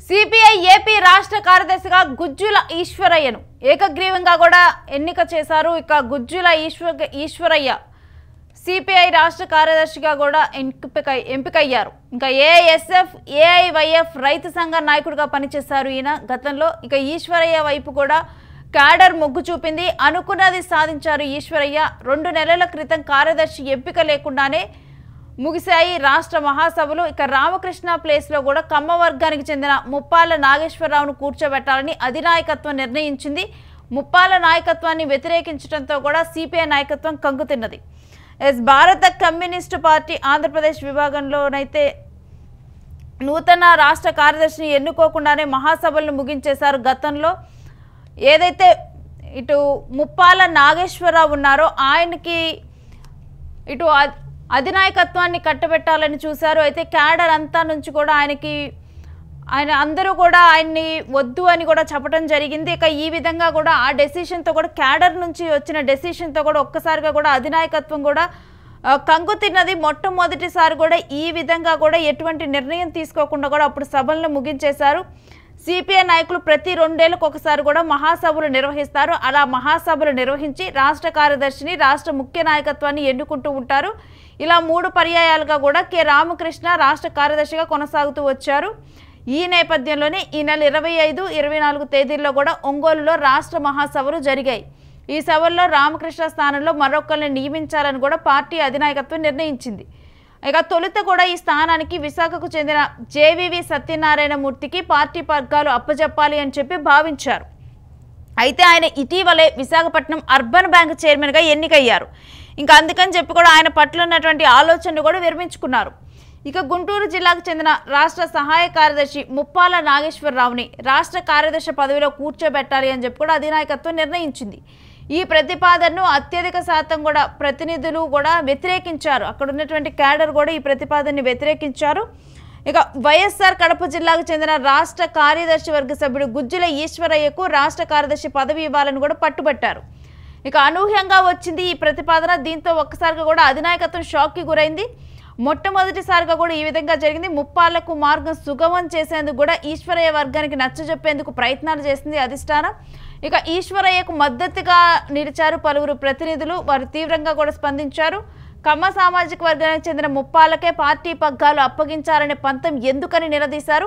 CPI AP రాష్ట్ర కార్యదర్శిగా గుజ్జుల ఈశ్వరయ్యను ఏకగ్రీవంగా కూడా ఎన్నిక చేశారు. ఇక గుజ్జుల ఈశ్వరయ్య సిపిఐ రాష్ట్ర కార్యదర్శిగా కూడా ఎంపికయ్యారు. ఇంకా ఏఎస్ఎఫ్ ఏఐవైఎఫ్ రైతు సంఘ నాయకుడిగా పనిచేశారు ఈయన గతంలో. ఇక ఈశ్వరయ్య వైపు కూడా క్యాడర్ మొగ్గు చూపింది. అనుకున్నది సాధించారు ఈశ్వరయ్య. 2 నెలల క్రితం కార్యదర్శి ఎంపిక లేకుండానే ముగిశాయి రాష్ట్ర మహాసభలు. ఇక రామకృష్ణ ప్లేస్లో కూడా కమ్మ వర్గానికి చెందిన ముప్పాల నాగేశ్వరరావును కూర్చోబెట్టాలని అధినాయకత్వం నిర్ణయించింది. ముప్పాల నాయకత్వాన్ని వ్యతిరేకించడంతో కూడా సిపిఐ నాయకత్వం కంగుతిన్నది. భారత కమ్యూనిస్టు పార్టీ ఆంధ్రప్రదేశ్ విభాగంలోనైతే నూతన రాష్ట్ర కార్యదర్శిని ఎన్నుకోకుండానే మహాసభలను ముగించేశారు. గతంలో ఏదైతే ఇటు ముప్పాల నాగేశ్వరరావు ఉన్నారో ఆయనకి ఇటు అధినాయకత్వాన్ని కట్టబెట్టాలని చూశారు. అయితే క్యాడర్ అంతా నుంచి కూడా ఆయన అందరూ కూడా ఆయన్ని వద్దు అని కూడా చెప్పడం జరిగింది. ఇక ఈ విధంగా కూడా ఆ డెసిషన్తో కూడా క్యాడర్ నుంచి వచ్చిన డెసిషన్తో కూడా ఒక్కసారిగా కూడా అధినాయకత్వం కూడా కంగు తిన్నది. మొట్టమొదటిసారి కూడా ఈ విధంగా కూడా ఎటువంటి నిర్ణయం తీసుకోకుండా కూడా అప్పుడు సభలను ముగించేశారు. సిపిఐ నాయకులు ప్రతి 2 ఏళ్లకు ఒకసారి కూడా మహాసభలు నిర్వహిస్తారు. అలా మహాసభలు నిర్వహించి రాష్ట్ర కార్యదర్శిని రాష్ట్ర ముఖ్య నాయకత్వాన్ని ఎన్నుకుంటూ ఉంటారు. ఇలా 3 పర్యాయాలుగా కూడా కె రామకృష్ణ రాష్ట్ర కార్యదర్శిగా కొనసాగుతూ వచ్చారు. ఈ నేపథ్యంలోనే ఈ నెల 25, 24 తేదీల్లో కూడా ఒంగోలులో రాష్ట్ర మహాసభలు జరిగాయి. ఈ సభల్లో రామకృష్ణ స్థానంలో మరొకరిని నియమించాలని కూడా పార్టీ అధినాయకత్వం నిర్ణయించింది. ఇక తొలుత కూడా ఈ స్థానానికి విశాఖకు చెందిన జేవివి సత్యనారాయణమూర్తికి పార్టీ వర్గాలు అప్పజెప్పాలి అని చెప్పి భావించారు. అయితే ఆయన ఇటీవలే విశాఖపట్నం అర్బన్ బ్యాంక్ చైర్మన్గా ఎన్నికయ్యారు. ఇంకా అందుకని చెప్పి కూడా ఆయన పట్ల ఉన్నటువంటి ఆలోచనలు కూడా విరమించుకున్నారు. ఇక గుంటూరు జిల్లాకు చెందిన రాష్ట్ర సహాయ కార్యదర్శి ముప్పాల నాగేశ్వరరావుని రాష్ట్ర కార్యదర్శి పదవిలో కూర్చోబెట్టాలి అని చెప్పి కూడా అధినాయకత్వం నిర్ణయించింది. ఈ ప్రతిపాదనను అత్యధిక శాతం కూడా ప్రతినిధులు కూడా వ్యతిరేకించారు. అక్కడ ఉన్నటువంటి క్యాడర్ కూడా ఈ ప్రతిపాదనని వ్యతిరేకించారు. ఇక వైఎస్ఆర్ కడప జిల్లాకు చెందిన రాష్ట్ర కార్యదర్శి వర్గ సభ్యుడు గుజ్జుల ఈశ్వరయ్యకు రాష్ట్ర కార్యదర్శి పదవి ఇవ్వాలని కూడా పట్టుబట్టారు. ఇక అనూహ్యంగా వచ్చింది ఈ ప్రతిపాదన. దీంతో ఒక్కసారిగా కూడా అధినాయకత్వం షాక్కి గురైంది. మొట్టమొదటిసారిగా కూడా ఈ విధంగా జరిగింది. ముప్పాలకు మార్గం సుగమం చేసేందుకు కూడా ఈశ్వరయ్య వర్గానికి నచ్చజెప్పేందుకు ప్రయత్నాలు చేసింది అధిష్టానం. ఇక ఈశ్వరయ్యకు మద్దతుగా నిలిచారు పలువురు ప్రతినిధులు. వారు తీవ్రంగా కూడా స్పందించారు. కమ్మ సామాజిక వర్గానికి చెందిన ముప్పాలకే పార్టీ పగ్గాలు అప్పగించాలనే పంతం ఎందుకని నిలదీశారు.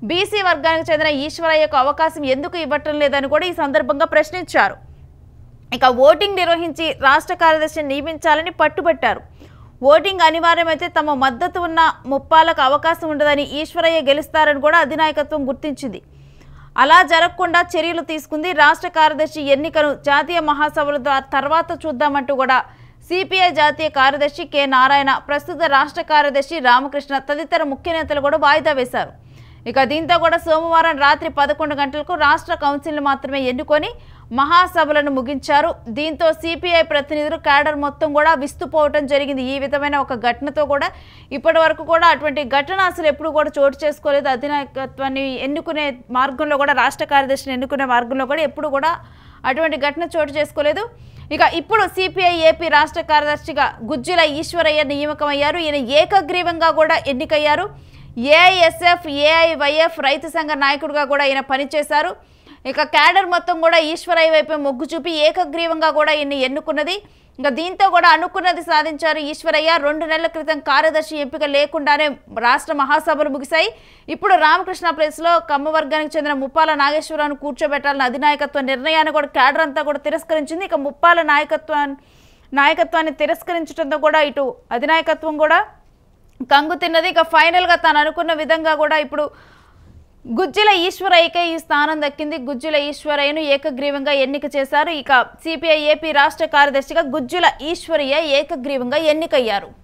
బీసీ వర్గానికి చెందిన ఈశ్వరయ్యకు అవకాశం ఎందుకు ఇవ్వటం లేదని కూడా ఈ సందర్భంగా ప్రశ్నించారు. ఇక ఓటింగ్ నిర్వహించి రాష్ట్ర కార్యదర్శిని నియమించాలని పట్టుబట్టారు. ఓటింగ్ అనివార్యమైతే తమ మద్దతు ఉన్న ముప్పాలకు అవకాశం ఉండదని, ఈశ్వరయ్య గెలుస్తారని కూడా అధినాయకత్వం గుర్తించింది. అలా జరగకుండా చర్యలు తీసుకుంది. రాష్ట్ర కార్యదర్శి ఎన్నికను జాతీయ మహాసభల తర్వాత చూద్దామంటూ కూడా సిపిఐ జాతీయ కార్యదర్శి కె నారాయణ, ప్రస్తుత రాష్ట్ర కార్యదర్శి రామకృష్ణ తదితర ముఖ్య నేతలు కూడా వాయిదా వేశారు. ఇక దీంతో కూడా సోమవారం రాత్రి 11 గంటలకు రాష్ట్ర కౌన్సిల్ను మాత్రమే ఎన్నుకొని మహాసభలను ముగించారు. దీంతో సిపిఐ ప్రతినిధులు క్యాడర్ మొత్తం కూడా విస్తుపోవటం జరిగింది. ఈ విధమైన ఒక ఘటనతో కూడా ఇప్పటి వరకు కూడా అటువంటి ఘటన అసలు ఎప్పుడు కూడా చోటు చేసుకోలేదు. అధినాయకత్వాన్ని ఎన్నుకునే మార్గంలో కూడా రాష్ట్ర కార్యదర్శిని ఎన్నుకునే మార్గంలో కూడా ఎప్పుడు కూడా అటువంటి ఘటన చోటు చేసుకోలేదు. ఇక ఇప్పుడు సిపిఐ ఏపీ రాష్ట్ర కార్యదర్శిగా గుజ్జుల ఈశ్వరయ్య నియామకమయ్యారు. ఈయన ఏకగ్రీవంగా కూడా ఎన్నికయ్యారు. ఏఐఎస్ఎఫ్ ఏఐవైఎఫ్ రైతు సంఘ నాయకుడిగా కూడా ఈయన పనిచేశారు. ఇక క్యాడర్ మొత్తం కూడా ఈశ్వరయ్య వైపు మొగ్గు చూపి ఏకగ్రీవంగా కూడా ఈయన్ని ఎన్నుకున్నది. ఇంకా దీంతో కూడా అనుకున్నది సాధించారు ఈశ్వరయ్య. 2 నెలల క్రితం కార్యదర్శి ఎంపిక లేకుండానే రాష్ట్ర మహాసభలు ముగిశాయి. ఇప్పుడు రామకృష్ణ ప్లేస్లో కమ్మ వర్గానికి చెందిన ముప్పాల నాగేశ్వరరావును కూర్చోబెట్టాలని అధినాయకత్వం నిర్ణయాన్ని కూడా క్యాడర్ అంతా కూడా తిరస్కరించింది. ఇక ముప్పాల నాయకత్వాన్ని తిరస్కరించడంతో కూడా ఇటు అధినాయకత్వం కూడా కంగు తిన్నది. ఇక ఫైనల్గా తాను అనుకున్న విధంగా కూడా ఇప్పుడు గుజ్జుల ఈశ్వరయ్యకే ఈ స్థానం దక్కింది. గుజ్జుల ఈశ్వరయ్యను ఏకగ్రీవంగా ఎన్నిక చేశారు. ఇక సిపిఐ ఏపీ రాష్ట్ర కార్యదర్శిగా గుజ్జుల ఈశ్వరయ్య ఏకగ్రీవంగా ఎన్నికయ్యారు.